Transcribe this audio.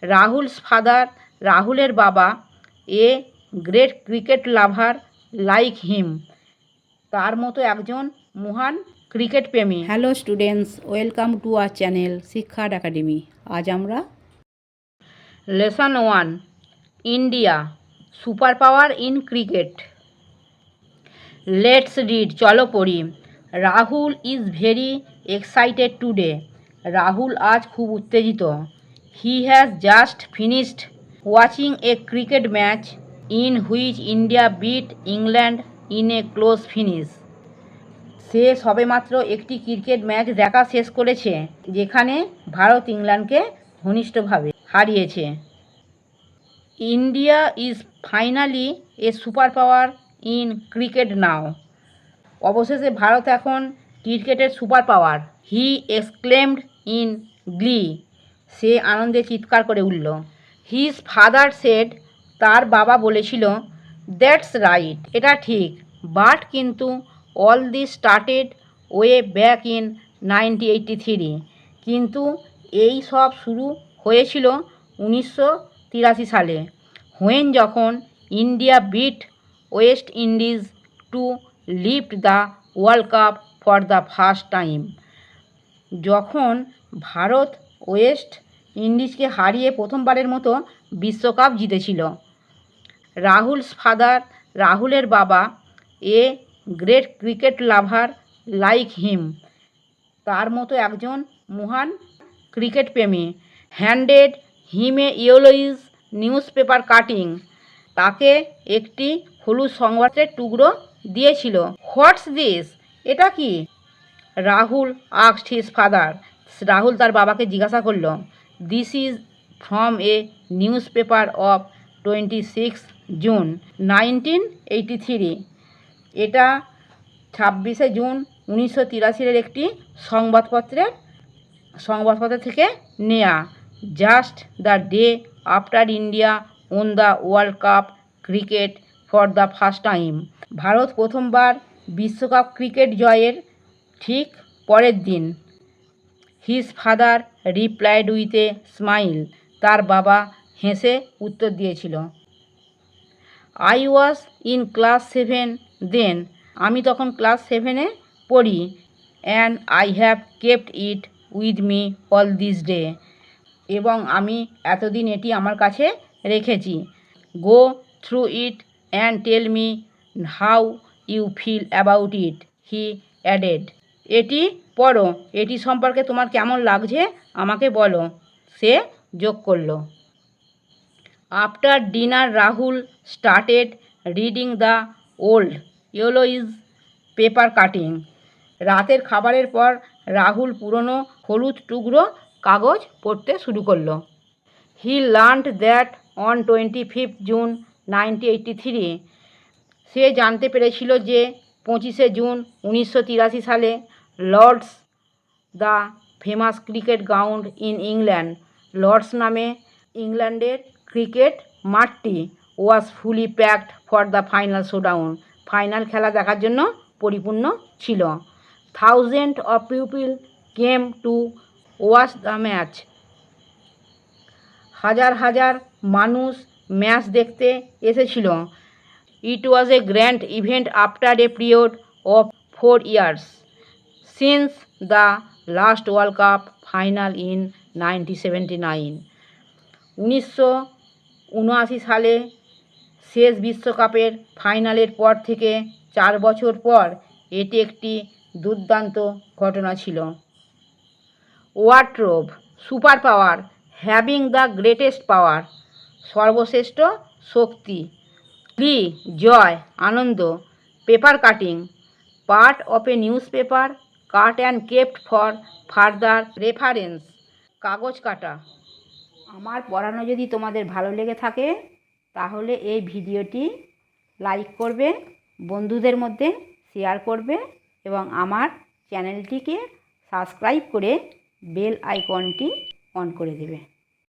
Rahul's father, রাহুলের বাবা, a great cricket lover like him, তার মতো একজন মহান ক্রিকেট প্রেমী। Hello students, welcome to our channel শিক্ষার একাডেমি। আজ আমরা lesson 1, India super power in cricket. Let's read, চলো পড়ি। Rahul is very excited today, Rahul আজ খুব উত্তেজিত। He has just finished watching a cricket match in which India beat England in a close finish. সে সবেমাত্র একটি ক্রিকেট ম্যাচ দেখা শেষ করেছে যেখানে ভারত ইংল্যান্ডকে ঘনিষ্ঠভাবে হারিয়েছে। India is finally a super power in cricket now, অবশেষে ভারত এখন ক্রিকেটের super power. He exclaimed in glee, সে আনন্দে চিৎকার করে উঠল। হিজ ফাদার সেড, তার বাবা বলেছিল, দ্যাটস রাইট, এটা ঠিক, বাট কিন্তু all this started way back in 1983, কিন্তু এই সব শুরু হয়েছিল 1983 সালে, হোয়েন যখন India bit West Indies two lift the world cup for the first time, যখন ভারত ওয়েস্ট ইন্ডিজকে হারিয়ে প্রথমবারের মতো বিশ্বকাপ জিতেছিল। রাহুলস ফাদার, রাহুলের বাবা, a great cricket lover like him, তার মতো একজন মহান ক্রিকেট প্রেমী। হ্যান্ডেড হিম এ ইয়েলোইজ নিউজ পেপার কাটিং, তাকে একটি হলুদ সংবাদের টুকরো দিয়েছিল। হোয়াটস দিস, এটা কি? Rahul asked his father, Rahul তার বাবাকে জিজ্ঞাসা করল। This is from a newspaper of 26 June 1983, এটা 26শে জুন 1983 একটি সংবাদপত্র থেকে নেয়া। Just the day after India won the world cup cricket for the first time, ভারত প্রথমবার বিশ্বকাপ ক্রিকেট জয়ের ঠিক পরের দিন। His father replied with a smile, তার বাবা হেসে উত্তর দিয়েছিল। আই ওয়াজ ইন ক্লাস 7 দেন, আমি তখন ক্লাস 7-এ পড়ি। And I have kept it with me all this day, এবং আমি এতদিন এটি আমার কাছে রেখেছি। Go through it and tell me how you feel about it, he added. এটি পড়ো, এটি সম্পর্কে তোমার কেমন লাগছে আমাকে বলো, সে যোগ করলো। After dinner Rahul started reading the old yellowish paper cutting, রাতের খাবারের পর রাহুল পুরনো হলুদ টুকরো কাগজ পড়তে শুরু করলো। He learned that on 25 June 1983, সে জানতে পেরেছিল যে 25শে জুন 1983 সালে Lord's, the famous cricket ground in England, Lord's নামে ইংল্যান্ডের ক্রিকেট মাঠটি was fully packed for the final showdown, final খেলা দেখার জন্য পরিপূর্ণ ছিল। Thousand of people came to watch the match, হাজার হাজার মানুষ ম্যাচ দেখতে এসেছিল। It was a grand event after a period of 4 years since the last world cup final in 1979, 1979 সালে শেষ বিশ্বকাপের ফাইনালের পর থেকে 4 বছর পর এটি একটি দুর্দান্ত ঘটনা ছিল। Wardrobe, super power, having the greatest power, সর্বশ্রেষ্ঠ শক্তি। গ্লি, জয়, আনন্দ। Paper cutting, part of a newspaper cut and kept for further reference, কাগজ কাটা। আমার পড়ানো যদি তোমাদের ভালো লেগে থাকে তাহলে এই ভিডিওটি লাইক করবে, বন্ধুদের মধ্যে শেয়ার করবে এবং আমার চ্যানেলটিকে সাবস্ক্রাইব করে বেল আইকনটি অন করে দেবে।